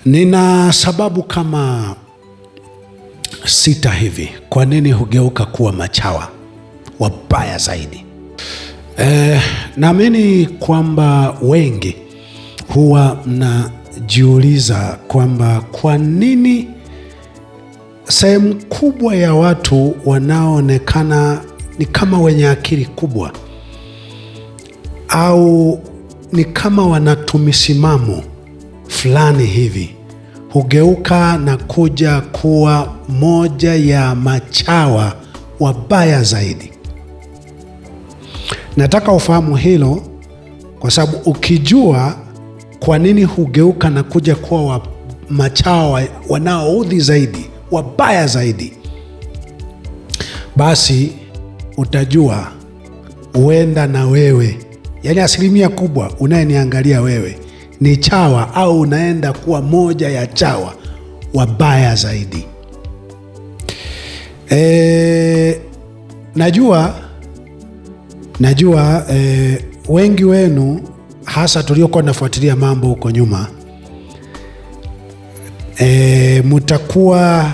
Nina sababu kama 6 hivi kwa nini hugeuka kuwa machawa wabaya zaidi. Naamini kwamba wengi huwa mnajiuliza kwamba kwa nini sehemu kubwa ya watu wanaoonekana ni kama wenye akili kubwa au ni kama wanatumisimamo fulani hivi hugeuka na kuja kuwa moja ya machawa wabaya zaidi. Nataka ufahamu hilo kwa sababu ukijua kwa nini hugeuka na kuja kuwa machawa wanaoudhi zaidi, wabaya zaidi, basi utajua huenda na wewe, yaani asilimia kubwa unayeniangalia wewe ni chawa au unaenda kuwa moja ya chawa wabaya zaidi. Najua wengi wenu hasa tuliokuwa nafuatilia mambo huko nyuma mtakuwa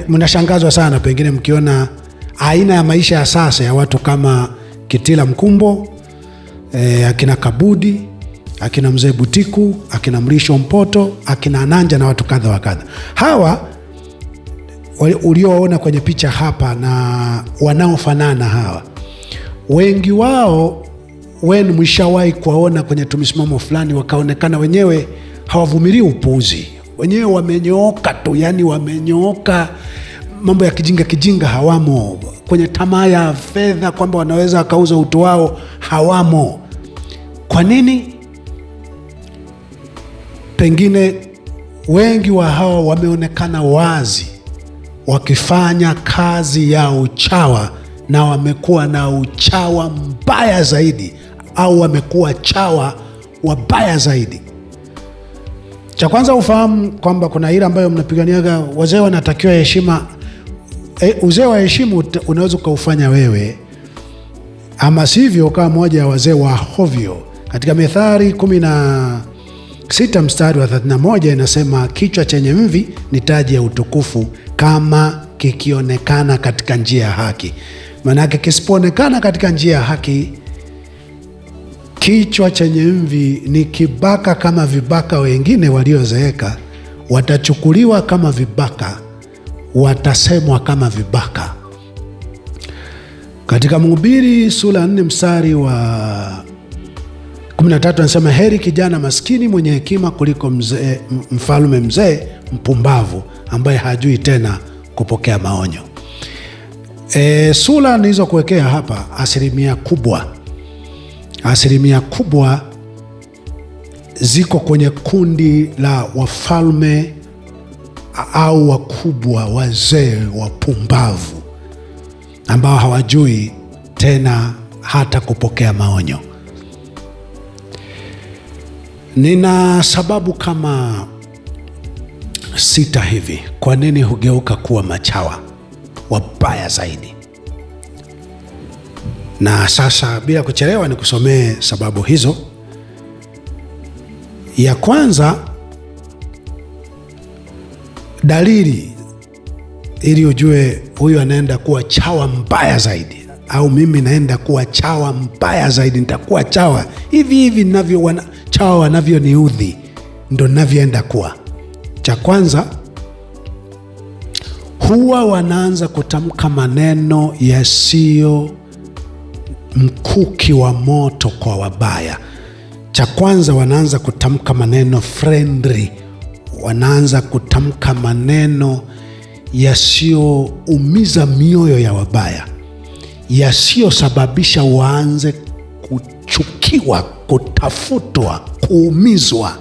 mnashangazwa sana pengine mkiona aina ya maisha ya sasa ya watu kama Kitila Mkumbo, akina Kabudi, akina Mzee Butiku, akina Mrisho Mpoto, akina Ananja na watu kadha wa kadha. Hawa ulioona kwenye picha hapa na wanaofanana hawa, wengi wao wenu mshawahi kuwaona kwenye tumisimamo fulani wakaonekana wenyewe hawavumilii upuuzi. Wenyewe wamenyooka tu, yani wamenyooka, mambo ya kijinga hawamo. Kwenye tamaa ya fedha kwamba wanaweza wakauza utu wao hawamo. Kwa nini? Pengine wengi wa hawa wameonekana wazi wakifanya kazi ya uchawa na wamekuwa na uchawa mbaya zaidi au wamekuwa chawa wabaya zaidi. Cha kwanza ufahamu kwamba kuna ile ambayo mnapiganiaga, wazee wanatakiwa heshima. Uzee wa heshima unaweza ukaufanya wewe, ama sivyo kama moja ya wazee wa hovyo. Katika Methali 16 mstari wa 31 inasema, kichwa chenye mvi ni taji ya utukufu kama kikionekana katika njia ya haki. Maanake kisipoonekana katika njia ya haki, kichwa chenye mvi ni kibaka kama vibaka wengine waliozeeka. Watachukuliwa kama vibaka, watasemwa kama vibaka. Katika Mhubiri sura 4 mstari wa 13 anasema, heri kijana maskini mwenye hekima kuliko mfalme mzee mpumbavu ambaye hajui tena kupokea maonyo. Sura nilizokuwekea hapa, asilimia kubwa ziko kwenye kundi la wafalme au wakubwa, wazee wapumbavu ambao hawajui tena hata kupokea maonyo. Nina sababu kama 6 hivi kwa nini hugeuka kuwa machawa wabaya zaidi. Na sasa bila kuchelewa nikusomee sababu hizo. Ya kwanza, dalili ili ujue huyu anaenda kuwa chawa mbaya zaidi, au mimi naenda kuwa chawa mbaya zaidi, nitakuwa chawa hivi chawa wanavyoniudhi ndo ninavyoenda kuwa. Cha kwanza, huwa wanaanza kutamka maneno yasiyo mkuki wa moto kwa wabaya. Cha kwanza, wanaanza kutamka maneno friendly, wanaanza kutamka maneno yasiyoumiza mioyo ya wabaya, yasiyosababisha waanze kuchukiwa, kutafutwa, kuumizwa.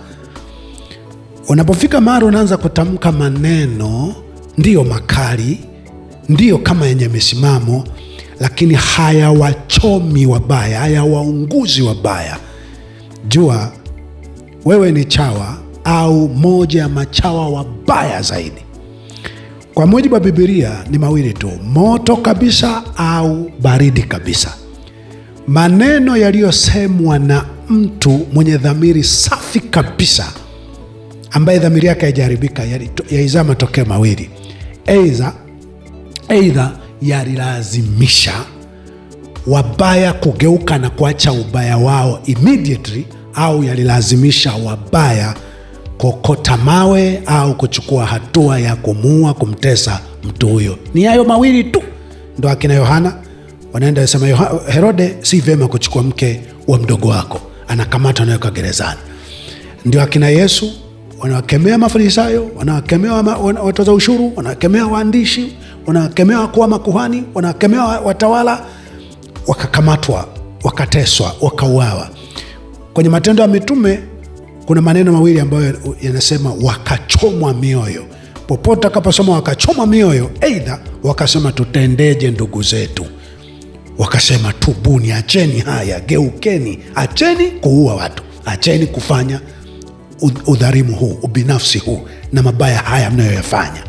Unapofika mahali unaanza kutamka maneno ndiyo makali, ndiyo kama yenye misimamo, lakini hayawachomi wabaya, hayawaunguzi wabaya, jua wewe ni chawa au moja ya machawa wabaya zaidi. Kwa mujibu wa Biblia ni mawili tu, moto kabisa au baridi kabisa. Maneno yaliyosemwa na mtu mwenye dhamiri safi kabisa ambaye dhamiri yake haijaharibika yaizaa matokeo mawili: aidha yalilazimisha wabaya kugeuka na kuacha ubaya wao immediately, au yalilazimisha wabaya kokota mawe au kuchukua hatua ya kumuua, kumtesa mtu huyo. Ni hayo mawili tu. Ndo akina Yohana wanaenda sema, Herode, si vyema kuchukua mke wa mdogo wako. Anakamatwa, anawekwa gerezani. Ndio akina Yesu wanawakemea Mafarisayo, wanawakemea watoza ushuru, wanawakemea waandishi, wanawakemea wakuu wa makuhani, wanawakemea watawala, wakakamatwa, wakateswa, wakauawa. Kwenye Matendo ya Mitume kuna maneno mawili ambayo yanasema wakachomwa mioyo. Popote akaposema wakachomwa mioyo, aidha wakasema tutendeje ndugu zetu? Wakasema tubuni, acheni haya, geukeni, acheni kuua watu, acheni kufanya udhalimu huu, ubinafsi huu na mabaya haya mnayoyafanya.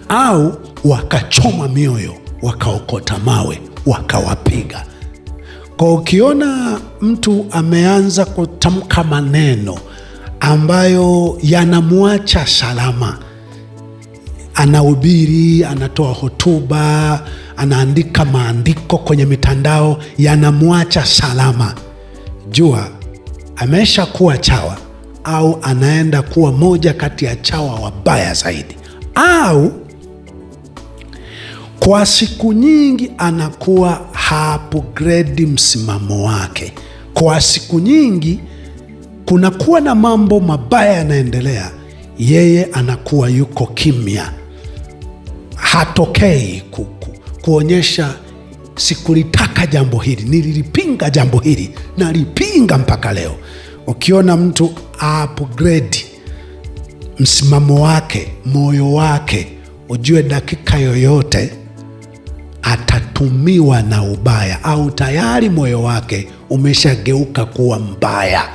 Au wakachoma mioyo, wakaokota mawe, wakawapiga. Kwa ukiona mtu ameanza kutamka maneno ambayo yanamwacha salama, anahubiri, anatoa hotuba, anaandika maandiko kwenye mitandao, yanamwacha salama, jua amesha kuwa chawa, au anaenda kuwa moja kati ya chawa wabaya zaidi. Au kwa siku nyingi anakuwa haupgrade msimamo wake. Kwa siku nyingi kunakuwa na mambo mabaya yanaendelea, yeye anakuwa yuko kimya, hatokei kuonyesha sikulitaka jambo hili, nililipinga jambo hili, nalipinga mpaka leo. Ukiona mtu upgrade msimamo wake, moyo wake, ujue dakika yoyote atatumiwa na ubaya, au tayari moyo wake umeshageuka kuwa mbaya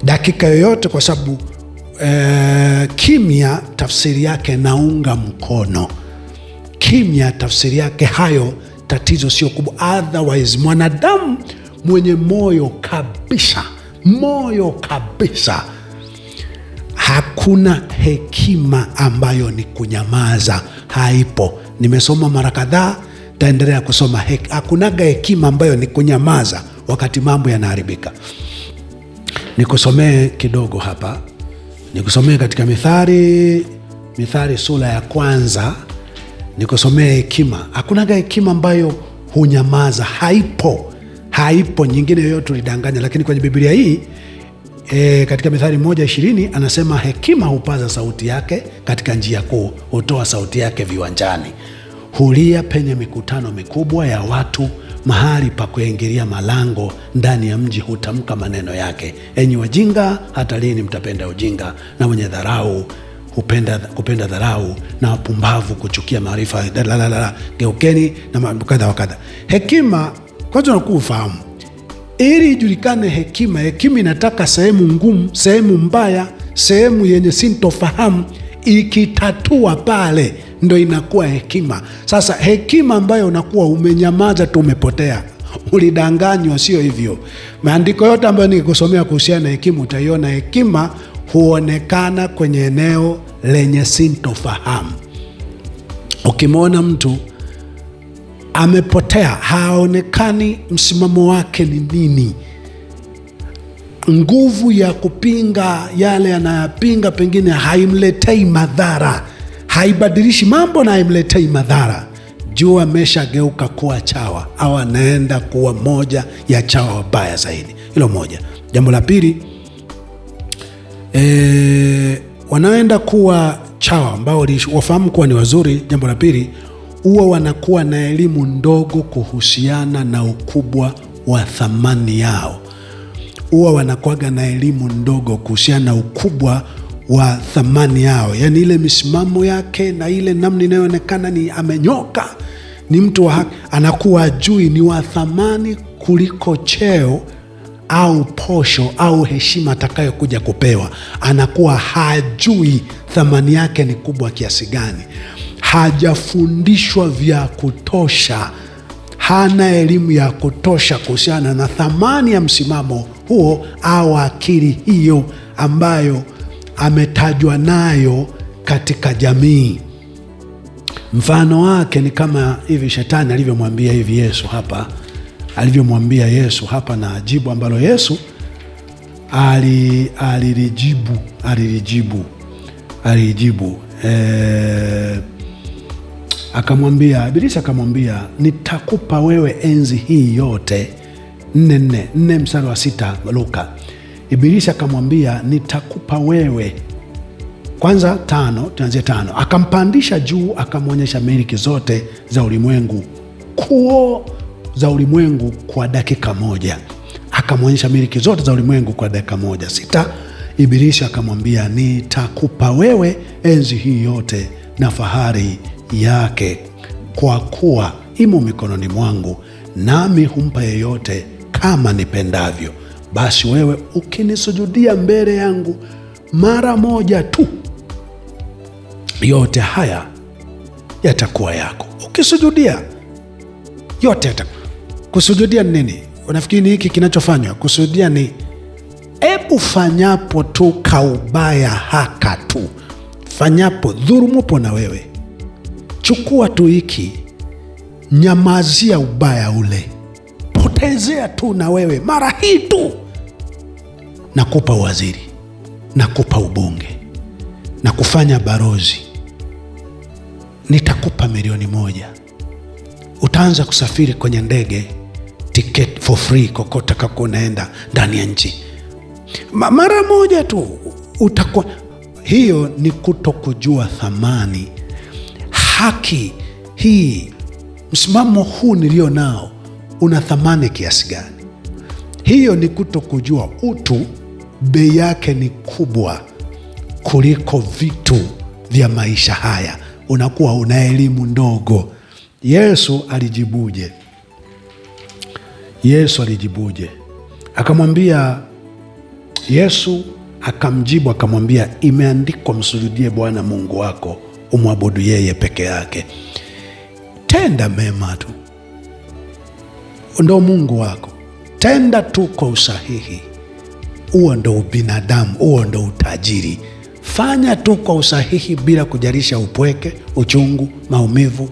dakika yoyote, kwa sababu kimya tafsiri yake naunga mkono. Kimya tafsiri yake hayo tatizo sio kubwa. Otherwise mwanadamu mwenye moyo kabisa, hakuna hekima ambayo ni kunyamaza, haipo. Nimesoma mara kadhaa, taendelea kusoma. Hakunaga hekima ambayo ni kunyamaza wakati mambo yanaharibika. Nikusomee kidogo hapa, nikusomee katika Mithali sura ya 1, nikusomee hekima. Hakunaga hekima ambayo hunyamaza, haipo. Nyingine yoyote tulidanganya, lakini kwenye Biblia hii katika Mithali 1:20 anasema hekima hupaza sauti yake katika njia kuu, hutoa sauti yake viwanjani, hulia penye mikutano mikubwa ya watu, mahali pa kuingilia malango ndani ya mji hutamka maneno yake. Enyi wajinga, hata lini mtapenda ujinga? Na wenye dharau kupenda dharau, na wapumbavu kuchukia maarifa. Geukeni na kadha wa kadha. Hekima kwanza unakuwa ufahamu, ili ijulikane hekima inataka sehemu ngumu, sehemu mbaya, sehemu yenye sintofahamu, ikitatua pale ndo inakuwa hekima. Sasa hekima ambayo unakuwa umenyamaza tu, umepotea, ulidanganywa, sio hivyo. Maandiko yote ambayo nikikusomea kuhusiana na hekima, utaiona hekima huonekana kwenye eneo lenye sintofahamu. Ukimwona mtu amepotea, haonekani msimamo wake ni nini, nguvu ya kupinga yale anayapinga pengine haimletei madhara, haibadilishi mambo na haimletei madhara, jua ameshageuka kuwa chawa, au anaenda kuwa moja ya chawa wabaya zaidi. Hilo moja. Jambo la pili, wanaenda kuwa chawa ambao wafahamu kuwa ni wazuri. Jambo la pili, huwa wanakuwa na elimu ndogo kuhusiana na ukubwa wa thamani yao. Huwa wanakuwaga na elimu ndogo kuhusiana na ukubwa wa thamani yao, yaani ile misimamo yake na ile namna inayoonekana ni amenyoka, ni mtu wa haki, anakuwa ajui ni wa thamani kuliko cheo au posho au heshima atakayokuja kupewa. Anakuwa hajui thamani yake ni kubwa kiasi gani, hajafundishwa vya kutosha, hana elimu ya kutosha kuhusiana na thamani ya msimamo huo au akili hiyo ambayo ametajwa nayo katika jamii. Mfano wake ni kama hivi Shetani alivyomwambia hivi Yesu hapa, alivyomwambia Yesu hapa, na jibu ambalo Yesu alilijibu akamwambia, Ibilisi akamwambia, nitakupa wewe enzi hii yote. 4 mstari wa 6 Luka. Ibilisi akamwambia, nitakupa wewe. Kwanza 5, tuanzie 5. Akampandisha juu, akamwonyesha miliki zote za ulimwengu, kuo za ulimwengu kwa dakika moja. Akamwonyesha miliki zote za ulimwengu kwa dakika moja. 6, Ibilisi akamwambia, nitakupa wewe enzi hii yote na fahari yake, kwa kuwa imo mikononi mwangu, nami humpa yeyote kama nipendavyo. Basi wewe ukinisujudia mbele yangu mara moja tu, yote haya yatakuwa yako. Ukisujudia yote yatakuwa. Kusujudia ni nini? Unafikiri ni hiki kinachofanywa? Kusujudia ni ebu fanyapo tu kaubaya haka tu, fanyapo dhurumupo na wewe, chukua tu hiki, nyamazia ubaya ule, potezea tu na wewe mara hii tu, nakupa waziri, nakupa ubunge, na kufanya barozi, nitakupa 1,000,000. Utaanza kusafiri kwenye ndege, ticket for free kokote kako unaenda ndani ya nchi, mara moja tu utakuwa. Hiyo ni kutokujua thamani. Haki hii, msimamo huu nilio nao una thamani kiasi gani? Hiyo ni kutokujua utu bei yake ni kubwa kuliko vitu vya maisha haya. Unakuwa una elimu ndogo. Yesu alijibuje? Yesu akamjibu akamwambia, imeandikwa, msujudie Bwana Mungu wako, umwabudu yeye peke yake. Tenda mema tu, ndo Mungu wako. Tenda tu kwa usahihi. Huo ndo ubinadamu, huo ndo utajiri. Fanya tu kwa usahihi bila kujalisha upweke, uchungu, maumivu,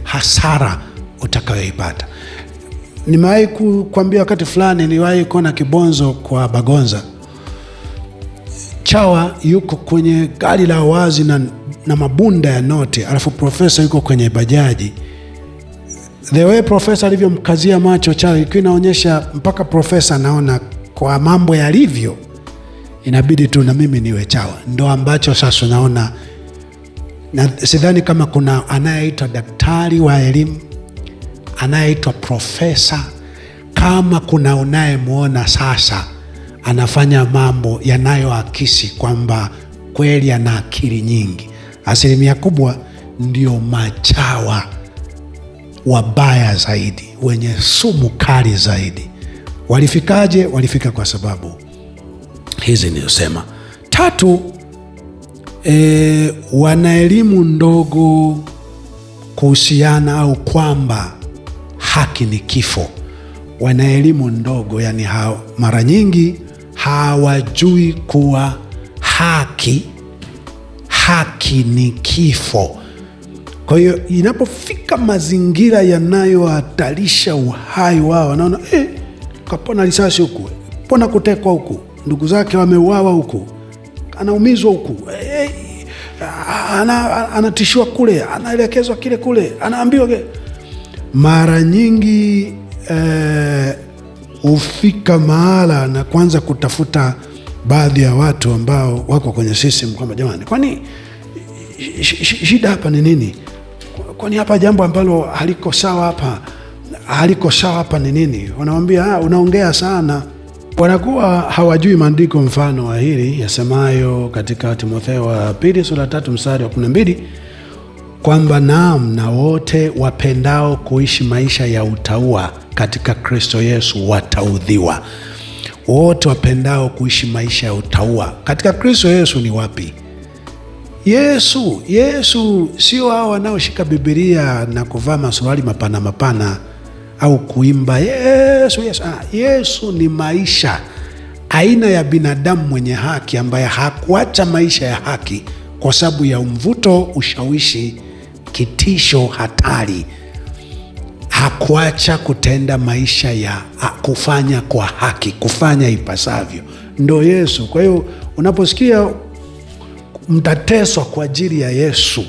hasara utakayoipata. Nimewahi kuambia wakati fulani, niliwahi kuona kibonzo kwa Bagonza. Chawa yuko kwenye gari la wazi na mabunda ya noti, alafu profesa yuko kwenye bajaji. The way profesa alivyomkazia macho Chawa, ilikuwa inaonyesha mpaka profesa anaona kwa mambo yalivyo, inabidi tu na mimi niwe Chawa. Ndo ambacho sasa unaona, na sidhani kama kuna anayeitwa daktari wa elimu, anayeitwa profesa, kama kuna unayemwona sasa anafanya mambo yanayoakisi kwamba kweli ana akili nyingi. Asilimia kubwa ndio machawa wabaya zaidi, wenye sumu kali zaidi. Walifikaje? Walifika kwa sababu hizi nilizosema. 3, wana elimu ndogo kuhusiana au kwamba haki ni kifo. Wana elimu ndogo, yani mara nyingi hawajui kuwa haki ni kifo. Kwa hiyo inapofika mazingira yanayohatarisha uhai wao, wanaona kapona risasi huku, pona kutekwa huku, ndugu zake wameuawa huku, anaumizwa huku, anatishiwa kule, anaelekezwa kile kule, anaambiwa mara nyingi hufika mahala na kwanza kutafuta baadhi ya watu ambao wako kwenye system kwamba jamani, kwani shida hapa ni nini? Kwani hapa jambo ambalo haliko sawa hapa ni nini? Wanamwambia unaongea sana. Wanakuwa hawajui maandiko, mfano wa hili yasemayo katika Timotheo wa 2 sura 3 mstari wa 12 kwamba naam, na wote wapendao kuishi maisha ya utauwa katika Kristo Yesu wataudhiwa. Wote wapendao kuishi maisha ya utauwa katika Kristo Yesu ni wapi? Yesu sio hao wanaoshika Biblia na kuvaa masuruali mapana. au kuimba Yesu, Yesu. Yesu ni maisha, aina ya binadamu mwenye haki ambaye hakuacha maisha ya haki kwa sababu ya mvuto, ushawishi, kitisho, hatari. Hakuacha kutenda maisha ya kufanya kwa haki, kufanya ipasavyo. Ndo Yesu. Kwa hiyo unaposikia mtateswa kwa ajili ya Yesu,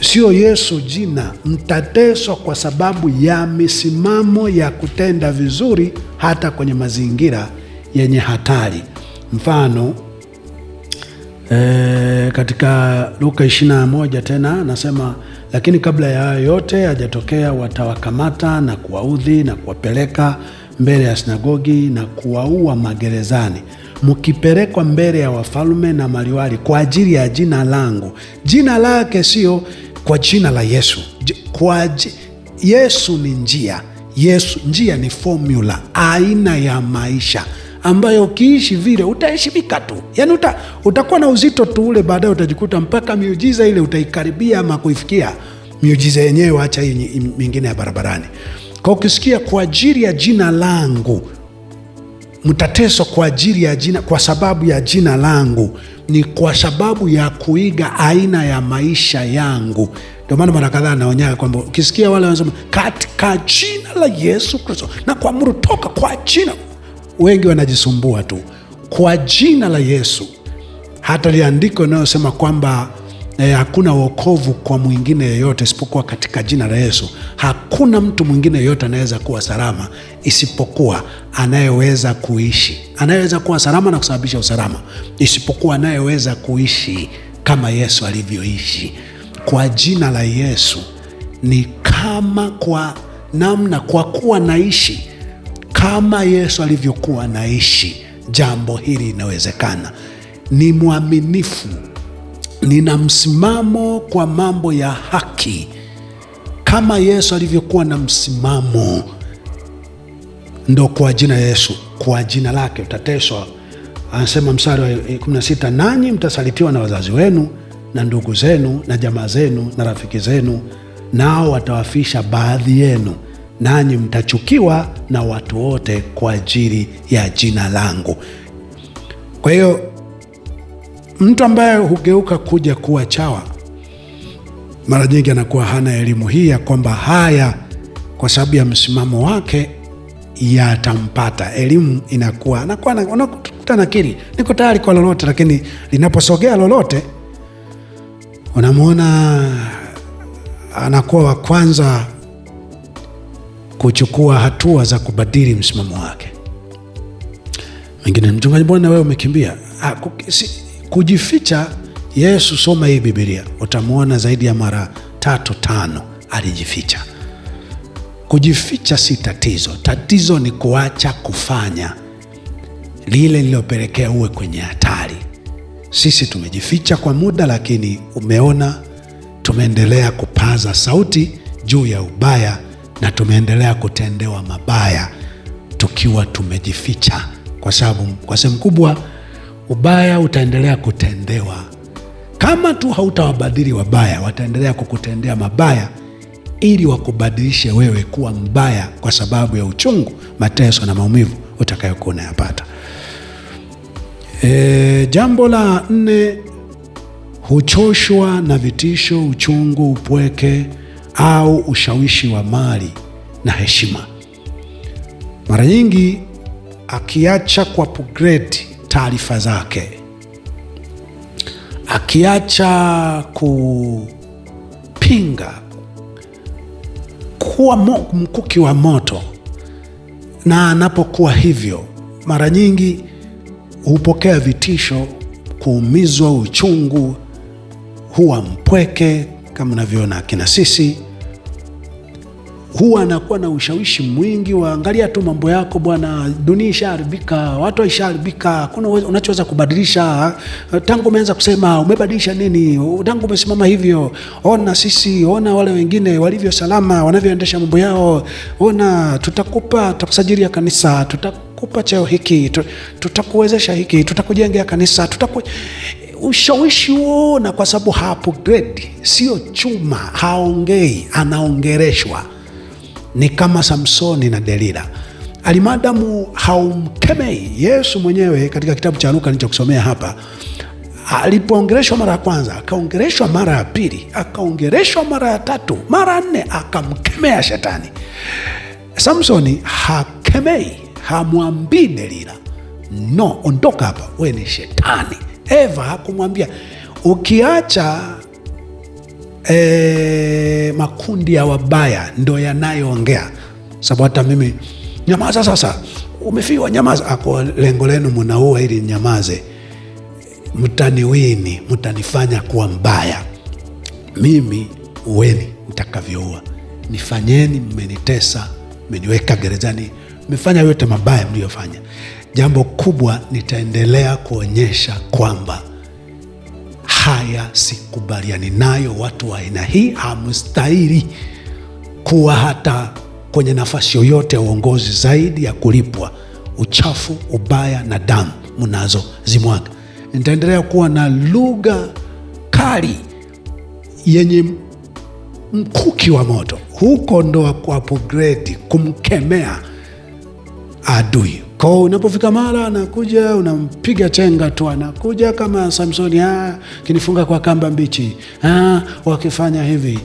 sio Yesu jina, mtateswa kwa sababu ya misimamo ya kutenda vizuri hata kwenye mazingira yenye hatari. Mfano katika Luka 21 tena nasema, lakini kabla ya hayo yote hajatokea, watawakamata na kuwaudhi na kuwapeleka mbele ya sinagogi na kuwaua magerezani, mkipelekwa mbele ya wafalme na maliwali kwa ajili ya jina langu. Jina lake sio kwa jina la Yesu. Yesu ni njia. Njia ni formula, aina ya maisha ambayo ukiishi vile utaheshimika tu. Yaani utakuwa na uzito tu ule, baadaye utajikuta mpaka miujiza ile utaikaribia ama kuifikia miujiza yenyewe, acha hii mingine ya barabarani. Kwa ukisikia kwa ajili ya jina langu, mtateswa kwa ajili ya jina, kwa sababu ya jina langu, ni kwa sababu ya kuiga aina ya maisha yangu. Ndio maana mara kadhaa naonya kwamba ukisikia wale wanasema katika jina la Yesu Kristo na kuamuru toka kwa jina, wengi wanajisumbua tu. Kwa jina la Yesu. Hata liandiko linalosema kwamba hakuna wokovu kwa mwingine yeyote isipokuwa katika jina la Yesu. Hakuna mtu mwingine yeyote anaweza kuwa salama isipokuwa anayeweza kuishi, anayeweza kuwa salama na kusababisha usalama, isipokuwa anayeweza kuishi kama Yesu alivyoishi. Kwa jina la Yesu ni kama kwa namna, kwa kuwa naishi kama Yesu alivyokuwa naishi, jambo hili linawezekana. Ni mwaminifu, nina msimamo kwa mambo ya haki kama Yesu alivyokuwa na msimamo. Ndo kwa jina la Yesu, kwa jina lake utateswa. Anasema mstari wa 16, nanyi mtasalitiwa na wazazi wenu na ndugu zenu na jamaa zenu na rafiki zenu, nao watawafisha baadhi yenu, nanyi mtachukiwa na watu wote kwa ajili ya jina langu. Kwa hiyo mtu ambaye hugeuka kuja kuwa chawa mara nyingi anakuwa hana elimu hii ya kwamba haya kwa sababu ya msimamo wake yatampata. Elimu inakuwa unakuta nakiri, niko tayari kwa lolote, lakini linaposogea lolote unamwona anakuwa wa kwanza kuchukua hatua za kubadili msimamo wake. Mwingine, mchungaji, mbona wewe umekimbia? Kujificha. Yesu, soma hii Biblia, utamwona zaidi ya mara 3-5 alijificha. Kujificha si tatizo. Tatizo ni kuacha kufanya lile lililopelekea uwe kwenye hatari. Sisi tumejificha kwa muda, lakini umeona tumeendelea kupaza sauti juu ya ubaya na tumeendelea kutendewa mabaya tukiwa tumejificha, kwa sababu kwa sehemu kubwa ubaya utaendelea kutendewa. Kama tu hautawabadili wabaya, wataendelea kukutendea mabaya ili wakubadilishe wewe kuwa mbaya kwa sababu ya uchungu, mateso na maumivu utakayokuwa unayapata. Jambo la 4, huchoshwa na vitisho, uchungu, upweke au ushawishi wa mali na heshima. Mara nyingi akiacha kuupgrade taarifa zake, akiacha kupinga, kuwa mkuki wa moto, na anapokuwa hivyo mara nyingi hupokea vitisho, kuumizwa, uchungu, huwa mpweke kama unavyoona kina sisi. Huwa anakuwa na ushawishi mwingi wa angalia tu mambo yako bwana, dunia ishaharibika, watu ishaharibika, hakuna unachoweza kubadilisha. Tangu umeanza kusema umebadilisha nini? Tangu umesimama hivyo, ona sisi, ona wale wengine walivyo salama, wanavyoendesha mambo yao, ona tutakusajilia kanisa, tutakupa cheo hiki, tutakuwezesha hiki, tutakujengea kanisa, ushawishi huo. Na kwa sababu upgrade, sio chuma, haongei, anaongereshwa. ni kama Samsoni na Delila. Alimadamu haumkemei. Yesu mwenyewe katika kitabu cha Luka nilichokusomea hapa, alipoongeleshwa mara ya kwanza, akaongeleshwa mara ya pili, akaongeleshwa mara ya tatu, mara ya nne, akamkemea shetani. Samsoni hakemei, hamwambii Delila, no, ondoka hapa, we ni shetani. Eva hakumwambia. Ukiacha makundi ya wabaya ndo yanayoongea, sababu hata mimi, nyamaza sasa, umefiwa, nyamaza. Ako lengo lenu munaua ili nyamaze, mtaniwini, mtanifanya kuwa mbaya. Mimi uweni mtakavyoua, nifanyeni, mmenitesa, mmeniweka gerezani, mmefanya yote mabaya mliyofanya. Jambo kubwa, nitaendelea kuonyesha kwamba haya sikubaliani nayo. Watu wa aina hii hamstahili kuwa hata kwenye nafasi yoyote ya uongozi, zaidi ya kulipwa uchafu, ubaya na damu mnazozimwaga. Nitaendelea kuwa na lugha kali yenye mkuki wa moto. Huko ndo kuupgrade, kumkemea adui. Kwa unapofika mara anakuja, unampiga chenga tu, anakuja kama Samsoni, kinifunga kwa kamba mbichi, wakifanya hivi,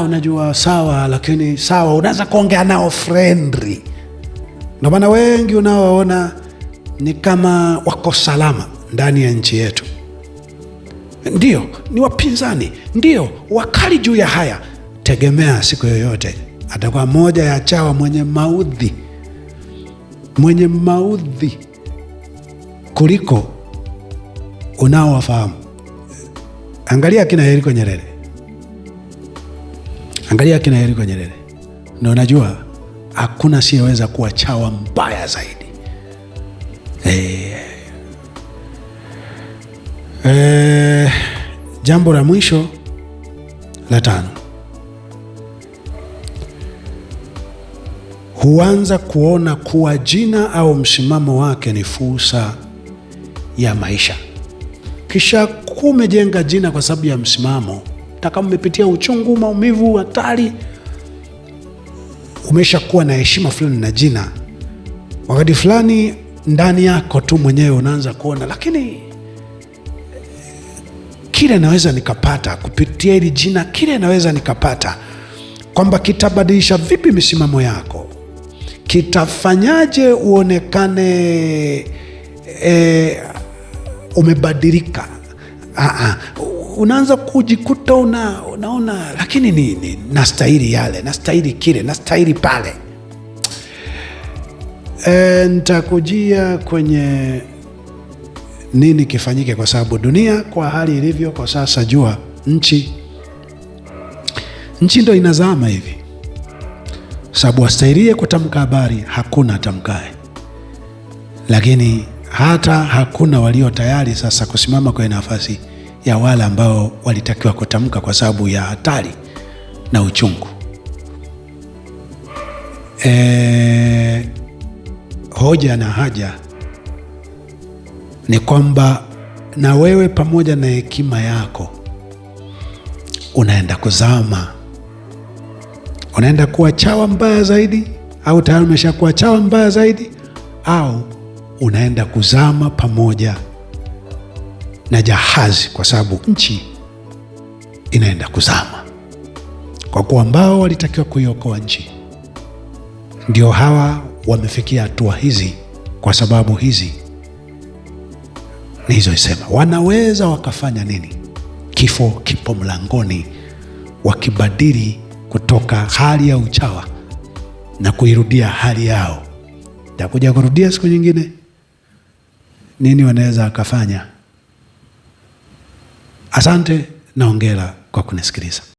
unajua sawa, lakini sawa, unaanza kuongea nao friendly. Ndio maana wengi unaoona ni kama wako salama ndani ya nchi yetu, ndio ni wapinzani, ndio wakali juu ya haya. Tegemea siku yoyote atakuwa moja ya chawa mwenye maudhi kuliko unaowafahamu. Angalia akina Yeriko Nyerere, ndio unajua hakuna siyeweza kuwa chawa mbaya zaidi. Jambo la mwisho la 5, huanza kuona kuwa jina au msimamo wake ni fursa ya maisha. Kisha kumejenga jina kwa sababu ya msimamo, taka umepitia uchungu, maumivu, hatari, umesha kuwa na heshima fulani na jina. Wakati fulani ndani yako tu mwenyewe unaanza kuona, lakini kile naweza nikapata kupitia hili jina, kile naweza nikapata, kwamba kitabadilisha vipi misimamo yako, kitafanyaje uonekane umebadilika. Unaanza kujikuta unaona, lakini ni nastahili yale, nastahili kile, nastahili pale. Nitakujia kwenye nini kifanyike, kwa sababu dunia kwa hali ilivyo kwa sasa, jua nchi ndo inazama hivi, sababu astahilie kutamka habari hakuna atamkae, lakini hata hakuna walio tayari sasa kusimama kwenye nafasi ya wale ambao walitakiwa kutamka kwa sababu ya hatari na uchungu. Hoja na haja ni kwamba na wewe pamoja na hekima yako unaenda kuzama, unaenda kuwa chawa mbaya zaidi, au tayari umeshakuwa chawa mbaya zaidi, au unaenda kuzama pamoja na jahazi, kwa sababu nchi inaenda kuzama. Kwa kuwa ambao walitakiwa kuiokoa nchi ndio hawa wamefikia hatua hizi, kwa sababu hizi nilizosema. Wanaweza wakafanya nini? Kifo kipo mlangoni, wakibadili kutoka hali ya uchawa na kuirudia hali yao. Takuja kurudia siku nyingine. Nini wanaweza wakafanya? Asante na hongera kwa kunisikiliza.